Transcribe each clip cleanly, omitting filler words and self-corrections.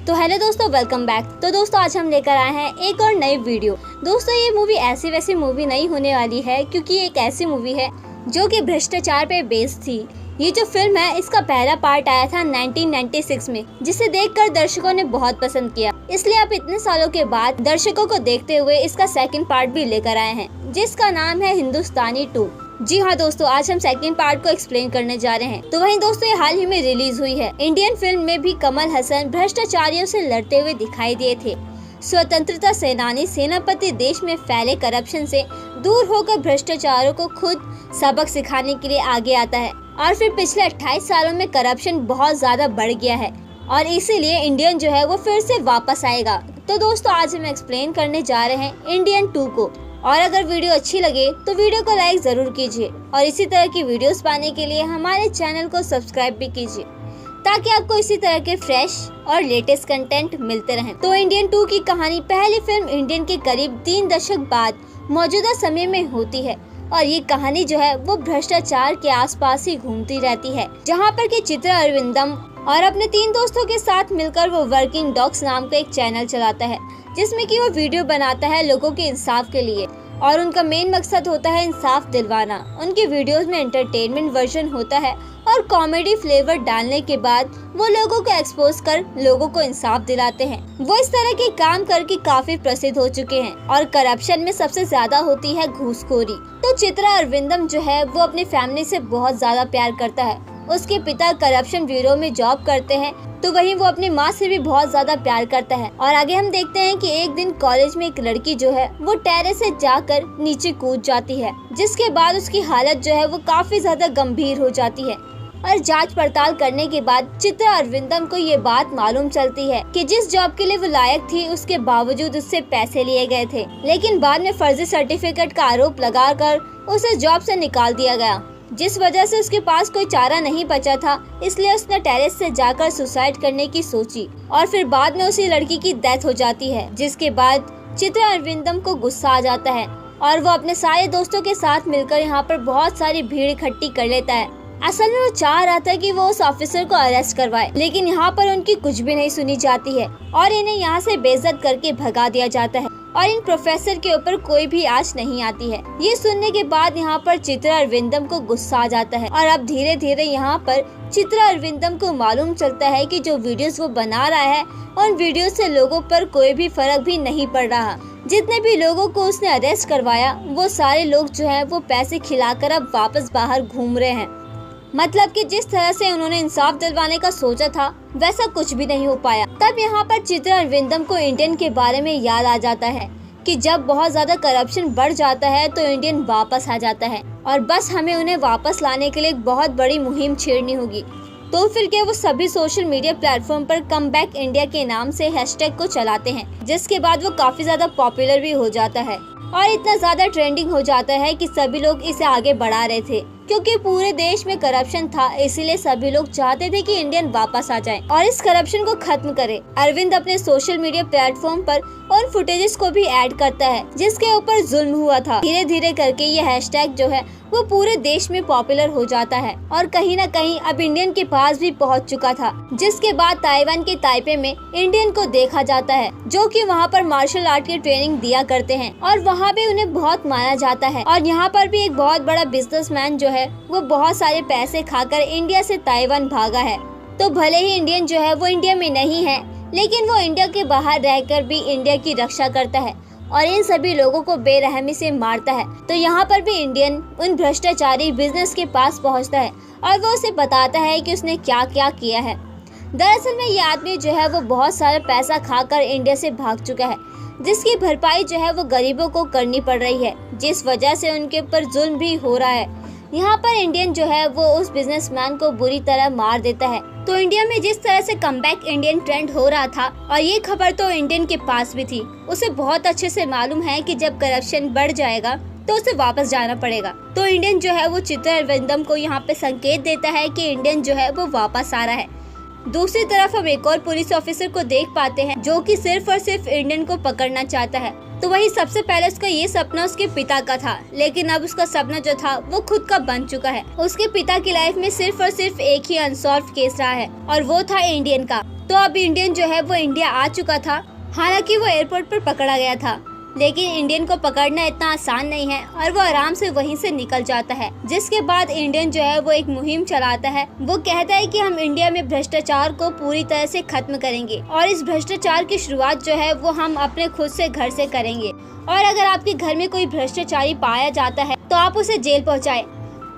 तो हेलो दोस्तों, welcome back. तो दोस्तों आज हम लेकर आए हैं एक और नई वीडियो। दोस्तों ये मूवी ऐसी वैसी मूवी नहीं होने वाली है, क्योंकि एक ऐसी मूवी है जो कि भ्रष्टाचार पे बेस्ड थी। ये जो फिल्म है इसका पहला पार्ट आया था 1996 में, जिसे देखकर दर्शकों ने बहुत पसंद किया। इसलिए अब इतने सालों के बाद दर्शकों को देखते हुए इसका सेकंड पार्ट भी लेकर आए हैं, जिसका नाम है हिंदुस्तानी 2। जी हाँ दोस्तों, आज हम सेकंड पार्ट को एक्सप्लेन करने जा रहे हैं। तो वहीं दोस्तों ये हाल ही में रिलीज हुई है। इंडियन फिल्म में भी कमल हसन भ्रष्टाचारियों से लड़ते हुए दिखाई दिए थे। स्वतंत्रता सेनानी सेनापति देश में फैले करप्शन से दूर होकर भ्रष्टाचारों को खुद सबक सिखाने के लिए आगे आता है। और फिर पिछले 28 सालों में करप्शन बहुत ज्यादा बढ़ गया है और इसीलिए इंडियन जो है वो फिर से वापस आएगा। तो दोस्तों आज हम एक्सप्लेन करने जा रहे हैं इंडियन 2 को। और अगर वीडियो अच्छी लगे तो वीडियो को लाइक जरूर कीजिए और इसी तरह की वीडियोस पाने के लिए हमारे चैनल को सब्सक्राइब भी कीजिए, ताकि आपको इसी तरह के फ्रेश और लेटेस्ट कंटेंट मिलते रहें। तो इंडियन 2 की कहानी पहली फिल्म इंडियन के करीब 3 दशक बाद मौजूदा समय में होती है और ये कहानी जो है वो भ्रष्टाचार के आसपास ही घूमती रहती है, जहाँ पर कि चित्रा अरविंदम और अपने 3 दोस्तों के साथ मिलकर वो वर्किंग डॉग्स नाम का एक चैनल चलाता है, जिसमें कि वो वीडियो बनाता है लोगों के इंसाफ के लिए। और उनका मेन मकसद होता है इंसाफ दिलवाना। उनकी वीडियोस में एंटरटेनमेंट वर्जन होता है और कॉमेडी फ्लेवर डालने के बाद वो लोगों को एक्सपोज कर लोगों को इंसाफ दिलाते हैं। वो इस तरह के काम करके काफी प्रसिद्ध हो चुके हैं। और करप्शन में सबसे ज्यादा होती है घूसखोरी। तो चित्रा अरविंदम जो है वो अपनी फैमिली से बहुत ज्यादा प्यार करता है। उसके पिता करप्शन ब्यूरो में जॉब करते हैं, तो वहीं वो अपनी माँ से भी बहुत ज्यादा प्यार करता है। और आगे हम देखते हैं कि एक दिन कॉलेज में एक लड़की जो है वो टेरेस से जाकर नीचे कूद जाती है, जिसके बाद उसकी हालत जो है वो काफी ज्यादा गंभीर हो जाती है। और जांच पड़ताल करने के बाद चित्रा अरविंदम को ये बात मालूम चलती है कि जिस जॉब के लिए वो लायक थी उसके बावजूद उससे पैसे लिए गए थे, लेकिन बाद में फर्जी सर्टिफिकेट का आरोप लगाकर उसे जॉब से निकाल दिया गया, जिस वजह से उसके पास कोई चारा नहीं बचा था। इसलिए उसने टेरेस से जाकर सुसाइड करने की सोची और फिर बाद में उसी लड़की की डेथ हो जाती है, जिसके बाद चित्रा अरविंदम को गुस्सा आ जाता है और वो अपने सारे दोस्तों के साथ मिलकर यहाँ पर बहुत सारी भीड़ इकट्ठी कर लेता है। असल में वो चाह रहा था कि वो उस ऑफिसर को अरेस्ट करवाए, लेकिन यहाँ पर उनकी कुछ भी नहीं सुनी जाती है और इन्हें यहाँ से बेइज्जत करके भगा दिया जाता है और इन प्रोफेसर के ऊपर कोई भी आंच नहीं आती है। ये सुनने के बाद यहाँ पर चित्रा अरविंदम को गुस्सा आ जाता है और अब धीरे धीरे यहाँ पर चित्रा अरविंदम को मालूम चलता है कि जो वीडियोस वो बना रहा है उन वीडियो से लोगों पर कोई भी फर्क भी नहीं पड़ रहा। जितने भी लोगों को उसने अरेस्ट करवाया वो सारे लोग जो है वो पैसे खिलाकर अब वापस बाहर घूम रहे हैं। मतलब कि जिस तरह से उन्होंने इंसाफ दिलवाने का सोचा था वैसा कुछ भी नहीं हो पाया। तब यहाँ पर चित्रा अरविंदम को इंडियन के बारे में याद आ जाता है कि जब बहुत ज्यादा करप्शन बढ़ जाता है तो इंडियन वापस आ जाता है और बस हमें उन्हें वापस लाने के लिए एक बहुत बड़ी मुहिम छेड़नी होगी। तो फिर क्या वो सभी सोशल मीडिया प्लेटफॉर्म पर कम बैक इंडिया के नाम से हैशटैग को चलाते हैं, जिसके बाद वो काफी ज्यादा पॉपुलर भी हो जाता है और इतना ज्यादा ट्रेंडिंग हो जाता है कि सभी लोग इसे आगे बढ़ा रहे थे। क्योंकि पूरे देश में करप्शन था, इसीलिए सभी लोग चाहते थे कि इंडियन वापस आ जाए और इस करप्शन को खत्म करे। अरविंद अपने सोशल मीडिया प्लेटफॉर्म पर उन फुटेजेस को भी ऐड करता है जिसके ऊपर जुल्म हुआ था। धीरे धीरे करके ये हैशटैग जो है वो पूरे देश में पॉपुलर हो जाता है और कहीं न कहीं अब इंडियन के पास भी पहुंच चुका था, जिसके बाद ताइवान के ताइपे में इंडियन को देखा जाता है, जो कि वहां पर मार्शल आर्ट की ट्रेनिंग दिया करते हैं और वहां भी उन्हें बहुत माना जाता है। और यहाँ पर भी एक बहुत बड़ा बिजनेसमैन जो है वो बहुत सारे पैसे खाकर इंडिया से ताइवान भागा है। तो भले ही इंडियन जो है वो इंडिया में नहीं है, लेकिन वो इंडिया के बाहर रहकर भी इंडिया की रक्षा करता है और इन सभी लोगों को बेरहमी से मारता है। तो यहाँ पर भी इंडियन उन भ्रष्टाचारी बिजनेस के पास पहुँचता है और वो उसे बताता है कि उसने क्या क्या किया है। दरअसल में ये आदमी जो है वो बहुत सारा पैसा खाकर इंडिया से भाग चुका है, जिसकी भरपाई जो है वो गरीबों को करनी पड़ रही है, जिस वजह से उनके ऊपर जुल्म भी हो रहा है। यहाँ पर इंडियन जो है वो उस बिजनेसमैन को बुरी तरह मार देता है। तो इंडिया में जिस तरह से कमबैक इंडियन ट्रेंड हो रहा था और ये खबर तो इंडियन के पास भी थी, उसे बहुत अच्छे से मालूम है कि जब करप्शन बढ़ जाएगा तो उसे वापस जाना पड़ेगा। तो इंडियन जो है वो चित्रा अरविंदम को यहाँ पे संकेत देता है कि इंडियन जो है वो वापस आ रहा है। दूसरी तरफ हम एक और पुलिस ऑफिसर को देख पाते हैं जो कि सिर्फ और सिर्फ इंडियन को पकड़ना चाहता है। तो वही सबसे पहले उसका ये सपना उसके पिता का था, लेकिन अब उसका सपना जो था वो खुद का बन चुका है। उसके पिता की लाइफ में सिर्फ और सिर्फ एक ही अनसॉल्व केस रहा है और वो था इंडियन का। तो अब इंडियन जो है वो इंडिया आ चुका था। हालांकि वो एयरपोर्ट पर पकड़ा गया था, लेकिन इंडियन को पकड़ना इतना आसान नहीं है और वो आराम से वहीं से निकल जाता है। जिसके बाद इंडियन जो है वो एक मुहिम चलाता है। वो कहता है कि हम इंडिया में भ्रष्टाचार को पूरी तरह से खत्म करेंगे और इस भ्रष्टाचार की शुरुआत जो है वो हम अपने खुद से घर से करेंगे। और अगर आपके घर में कोई भ्रष्टाचारी पाया जाता है तो आप उसे जेल पहुँचाए।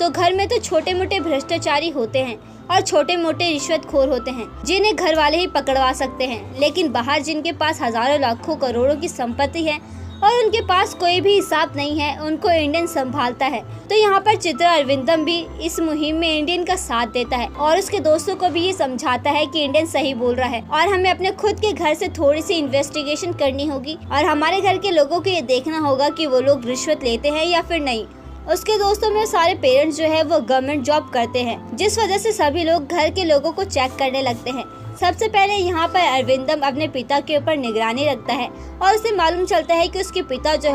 तो घर में तो छोटे मोटे भ्रष्टाचारी होते हैं और छोटे मोटे रिश्वतखोर होते हैं जिन्हें घर वाले ही पकड़वा सकते हैं, लेकिन बाहर जिनके पास हजारों लाखों करोड़ों की संपत्ति है और उनके पास कोई भी हिसाब नहीं है, उनको इंडियन संभालता है। तो यहाँ पर चित्रा अरविंदम भी इस मुहिम में इंडियन का साथ देता है और उसके दोस्तों को भी ये समझाता है कि इंडियन सही बोल रहा है और हमें अपने खुद के घर से थोड़ी सी इन्वेस्टिगेशन करनी होगी और हमारे घर के लोगों को ये देखना होगा कि वो लोग रिश्वत लेते हैं या फिर नहीं। उसके दोस्तों में सारे पेरेंट्स जो है वो गवर्नमेंट जॉब करते हैं, जिस वजह से सभी लोग घर के लोगों को चेक करने लगते हैं। सबसे पहले यहाँ पर अरविंदम अपने पिता के ऊपर निगरानी रखता है और उसे मालूम चलता है कि उसके पिता जो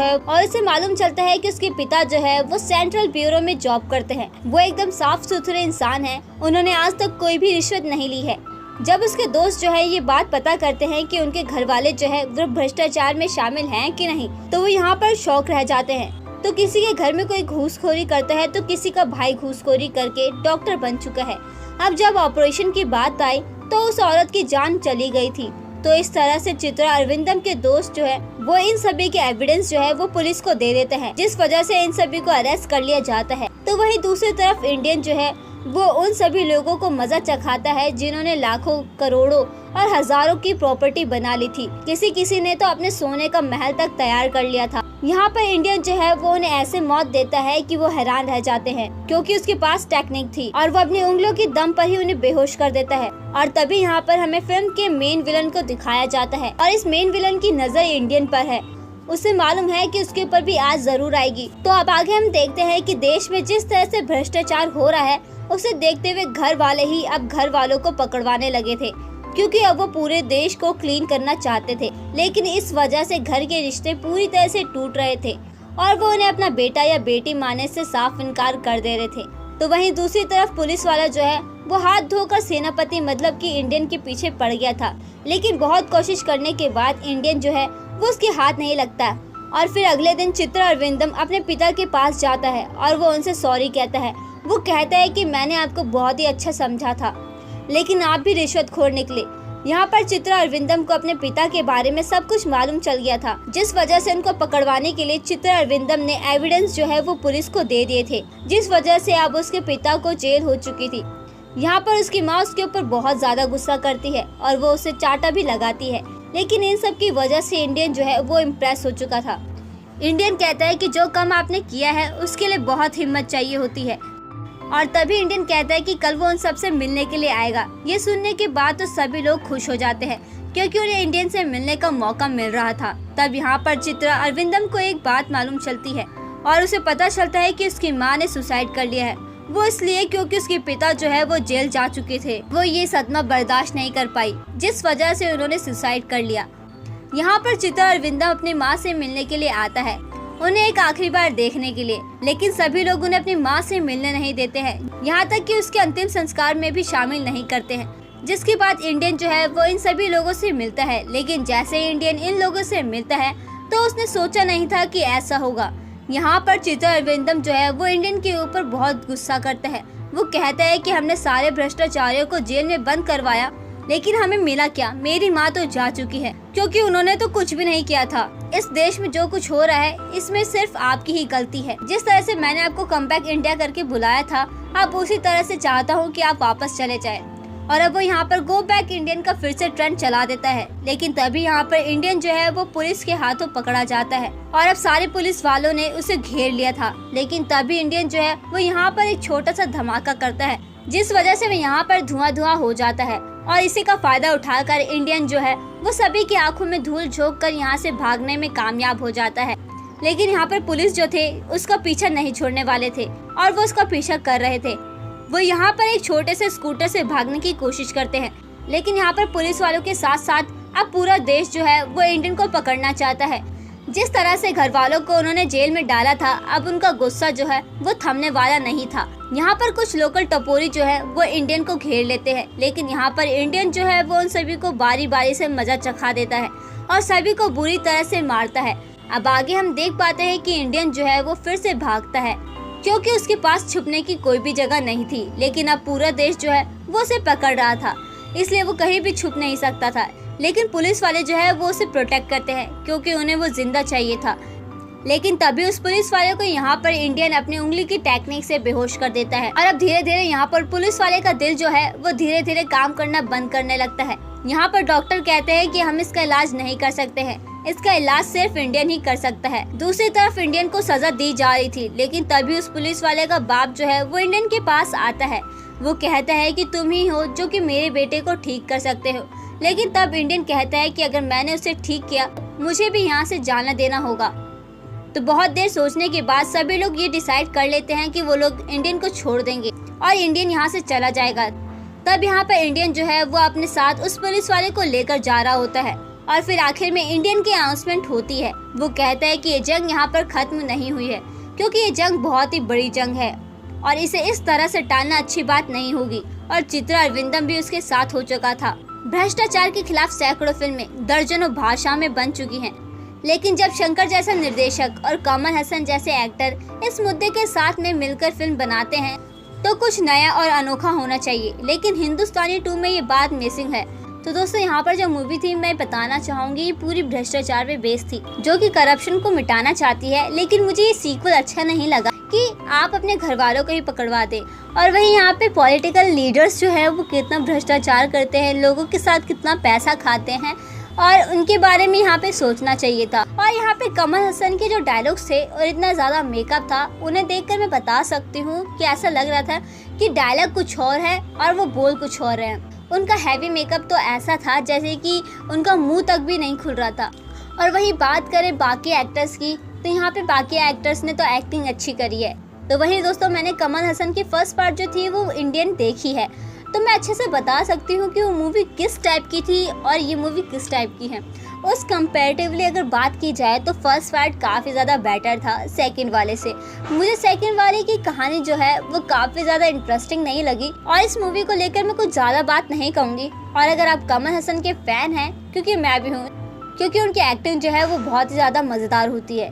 है वो सेंट्रल ब्यूरो में जॉब करते हैं। वो एकदम साफ सुथरे इंसान हैं। उन्होंने आज तक कोई भी रिश्वत नहीं ली है। जब उसके दोस्त जो है ये बात पता करते हैं कि उनके घर वाले जो है वो भ्रष्टाचार में शामिल हैं कि नहीं, तो वो यहाँ पर शौक रह जाते हैं। तो किसी के घर में कोई घूसखोरी करता है तो किसी का भाई घूसखोरी करके डॉक्टर बन चुका है। अब जब ऑपरेशन की बात आई तो उस औरत की जान चली गई थी। तो इस तरह से चित्रा अरविंदम के दोस्त जो है वो इन सभी के एविडेंस जो है वो पुलिस को दे देते हैं, जिस वजह से इन सभी को अरेस्ट कर लिया जाता है। तो वहीं दूसरी तरफ इंडियन जो है वो उन सभी लोगों को मजा चखाता है जिन्होंने लाखों करोड़ों और हजारों की प्रॉपर्टी बना ली थी। किसी ने तो अपने सोने का महल तक तैयार कर लिया था। यहाँ पर इंडियन जो है वो उन्हें ऐसे मौत देता है कि वो हैरान रह जाते हैं, क्योंकि उसके पास टेक्निक थी और वो अपनी उंगलियों की दम पर ही उन्हें बेहोश कर देता है। और तभी यहाँ पर हमें फिल्म के मेन विलन को दिखाया जाता है और इस मेन विलन की नजर इंडियन पर है। उसे मालूम है कि उसके ऊपर भी आज जरूर आएगी। तो अब आगे हम देखते हैं कि देश में जिस तरह से भ्रष्टाचार हो रहा है उसे देखते हुए घर वाले ही अब घर वालों को पकड़वाने लगे थे, क्योंकि अब वो पूरे देश को क्लीन करना चाहते थे। लेकिन इस वजह से घर के रिश्ते पूरी तरह से टूट रहे थे और वो उन्हें अपना बेटा या बेटी मानने से साफ इनकार कर दे रहे थे। तो वहीं दूसरी तरफ पुलिस वाला जो है वो हाथ धोकर सेनापति मतलब कि इंडियन के पीछे पड़ गया था, लेकिन बहुत कोशिश करने के बाद इंडियन जो है वो उसके हाथ नहीं लगता। और फिर अगले दिन चित्रा अरविंदम अपने पिता के पास जाता है और वो उनसे सॉरी कहता है। वो कहता है कि मैंने आपको बहुत ही अच्छा समझा था, लेकिन आप भी रिश्वतखोर निकले। यहाँ पर चित्रा अरविंदम को अपने पिता के बारे में सब कुछ मालूम चल गया था, जिस वजह से उनको पकड़वाने के लिए चित्रा अरविंदम ने एविडेंस जो है वो पुलिस को दे दिए थे, जिस वजह से अब उसके पिता को जेल हो चुकी थी। यहाँ पर उसकी माँ उसके ऊपर बहुत ज्यादा गुस्सा करती है और वो उसे चाटा भी लगाती है, लेकिन इन सब की वजह से इंडियन जो है वो इम्प्रेस हो चुका था। इंडियन कहता है कि जो काम आपने किया है उसके लिए बहुत हिम्मत चाहिए होती है, और तभी इंडियन कहता है कि कल वो उन सबसे मिलने के लिए आएगा। ये सुनने के बाद तो सभी लोग खुश हो जाते हैं, क्योंकि उन्हें इंडियन से मिलने का मौका मिल रहा था। तब यहाँ पर चित्रा अरविंदम को एक बात मालूम चलती है और उसे पता चलता है कि उसकी माँ ने सुसाइड कर लिया है। वो इसलिए क्योंकि उसके पिता जो है वो जेल जा चुके थे। वो ये सदमा बर्दाश्त नहीं कर पाई, जिस वजह से उन्होंने सुसाइड कर लिया। यहाँ पर चित्रा अरविंदम अपनी माँ से मिलने के लिए आता है, उन्हें एक आखिरी बार देखने के लिए, लेकिन सभी लोग उन्हें अपनी माँ से मिलने नहीं देते हैं, यहाँ तक कि उसके अंतिम संस्कार में भी शामिल नहीं करते हैं। जिसके बाद इंडियन जो है वो इन सभी लोगों से मिलता है, लेकिन जैसे ही इंडियन इन लोगों से मिलता है तो उसने सोचा नहीं था कि ऐसा होगा। यहाँ पर चित्रा अरविंदम जो है वो इंडियन के ऊपर बहुत गुस्सा करता है। वो कहता है कि हमने सारे भ्रष्टाचारियों को जेल में बंद करवाया, लेकिन हमें मिला क्या? मेरी माँ तो जा चुकी है, क्योंकि उन्होंने तो कुछ भी नहीं किया था। इस देश में जो कुछ हो रहा है इसमें सिर्फ आपकी ही गलती है। जिस तरह से मैंने आपको कम बैक इंडिया करके बुलाया था, अब उसी तरह से चाहता हूँ कि आप वापस चले जाएं। और अब वो यहाँ पर गो बैक इंडियन का फिर से ट्रेंड चला देता है, लेकिन तभी यहाँ पर इंडियन जो है वो पुलिस के हाथों पकड़ा जाता है और अब सारे पुलिस वालों ने उसे घेर लिया था। लेकिन तभी इंडियन जो है वो यहाँ पर एक छोटा सा धमाका करता है, जिस वजह से वो यहाँ पर धुआं हो जाता है और इसी का फायदा उठाकर इंडियन जो है वो सभी की आंखों में धूल झोंक कर यहाँ से भागने में कामयाब हो जाता है। लेकिन यहाँ पर पुलिस जो थे उसका पीछा नहीं छोड़ने वाले थे और वो उसका पीछा कर रहे थे। वो यहाँ पर एक छोटे से स्कूटर से भागने की कोशिश करते हैं, लेकिन यहाँ पर पुलिस वालों के साथ साथ अब पूरा देश जो है वो इंडियन को पकड़ना चाहता है, जिस तरह से घर वालों को उन्होंने जेल में डाला था, अब उनका गुस्सा जो है वो थमने वाला नहीं था। यहाँ पर कुछ लोकल टपोरी जो है वो इंडियन को घेर लेते हैं, लेकिन यहाँ पर इंडियन जो है वो उन सभी को बारी बारी से मजा चखा देता है और सभी को बुरी तरह से मारता है। अब आगे हम देख पाते हैं कि इंडियन जो है वो फिर से भागता है, क्योंकि उसके पास छुपने की कोई भी जगह नहीं थी। लेकिन अब पूरा देश जो है वो उसे पकड़ रहा था, इसलिए वो कहीं भी छुप नहीं सकता था। लेकिन पुलिस वाले जो है वो उसे प्रोटेक्ट करते हैं, क्योंकि उन्हें वो जिंदा चाहिए था। लेकिन तभी उस पुलिस वाले को यहाँ पर इंडियन अपनी उंगली की टेक्निक से बेहोश कर देता है और अब धीरे धीरे यहाँ पर पुलिस वाले का दिल जो है वो धीरे धीरे काम करना बंद करने लगता है। यहाँ पर डॉक्टर कहते हैं कि हम इसका इलाज नहीं कर सकते हैं, इसका इलाज सिर्फ इंडियन ही कर सकता है। दूसरी तरफ इंडियन को सजा दी जा रही थी, लेकिन तभी उस पुलिस वाले का बाप जो है वो इंडियन के पास आता है। वो कहता है कि तुम ही हो जो कि मेरे बेटे को ठीक कर सकते हो। लेकिन तब इंडियन कहता है कि अगर मैंने उसे ठीक किया, मुझे भी यहाँ से जाना देना होगा। तो बहुत देर सोचने के बाद सभी लोग ये डिसाइड कर लेते हैं कि वो लोग इंडियन को छोड़ देंगे और इंडियन यहाँ से चला जाएगा। तब यहाँ पर इंडियन जो है वो अपने साथ उस पुलिस वाले को लेकर जा रहा होता है और फिर आखिर में इंडियन की अनाउंसमेंट होती है। वो कहता है कि ये जंग यहाँ पर खत्म नहीं हुई है, क्योंकि ये जंग बहुत ही बड़ी जंग है और इसे इस तरह से टालना अच्छी बात नहीं होगी। और चित्रा अरविंदम भी उसके साथ हो चुका था। भ्रष्टाचार के खिलाफ सैकड़ों फिल्में दर्जनों भाषा में बन चुकी हैं, लेकिन जब शंकर जैसा निर्देशक और कमल हसन जैसे एक्टर इस मुद्दे के साथ में मिलकर फिल्म बनाते हैं तो कुछ नया और अनोखा होना चाहिए। लेकिन हिंदुस्तानी 2 में ये बात मिसिंग है। तो दोस्तों यहाँ पर जो मूवी थी मैं बताना चाहूंगी, ये पूरी भ्रष्टाचार पे बेस्ड थी, जो कि करप्शन को मिटाना चाहती है। लेकिन मुझे ये सीक्वल अच्छा नहीं लगा कि आप अपने घर वालों को ही पकड़वा दे और वहीं यहाँ पे पॉलिटिकल लीडर्स जो है वो कितना भ्रष्टाचार करते हैं, लोगों के साथ कितना पैसा खाते हैं और उनके बारे में यहाँ पे सोचना चाहिए था। और यहाँ पे कमल हसन के जो डायलॉग्स थे और इतना ज्यादा मेकअप था, उन्हें देखकर मैं बता सकती हूँ कि ऐसा लग रहा था कि डायलॉग कुछ और है और वो बोल कुछ और है। उनका हैवी मेकअप तो ऐसा था जैसे कि उनका मुंह तक भी नहीं खुल रहा था। और वही बात करें बाकी एक्टर्स की, तो यहाँ पे बाकी एक्टर्स ने तो एक्टिंग अच्छी करी है। तो वही दोस्तों मैंने कमल हसन की फर्स्ट पार्ट जो थी वो इंडियन देखी है, तो मैं अच्छे से बता सकती हूँ कि वो मूवी किस टाइप की थी और ये मूवी किस टाइप की है। उस कंपैरेटिवली अगर बात की जाए तो फर्स्ट पार्ट काफ़ी ज़्यादा बेटर था सेकंड वाले से। मुझे सेकंड वाले की कहानी जो है वो काफ़ी ज़्यादा इंटरेस्टिंग नहीं लगी और इस मूवी को लेकर मैं कुछ ज़्यादा बात नहीं कहूँगी। और अगर आप कमल हसन के फ़ैन हैं, क्योंकि मैं भी हूँ, क्योंकि उनकी एक्टिंग जो है वो बहुत ही ज़्यादा मज़ेदार होती है।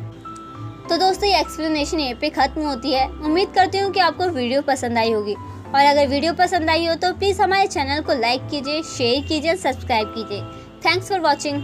तो दोस्तों ये एक्सप्लेनेशन यहीं पे ख़त्म होती है। उम्मीद करती हूँ कि आपको वीडियो पसंद आई होगी और अगर वीडियो पसंद आई हो तो प्लीज़ हमारे चैनल को लाइक कीजिए, शेयर कीजिए, सब्सक्राइब कीजिए। Thanks for watching.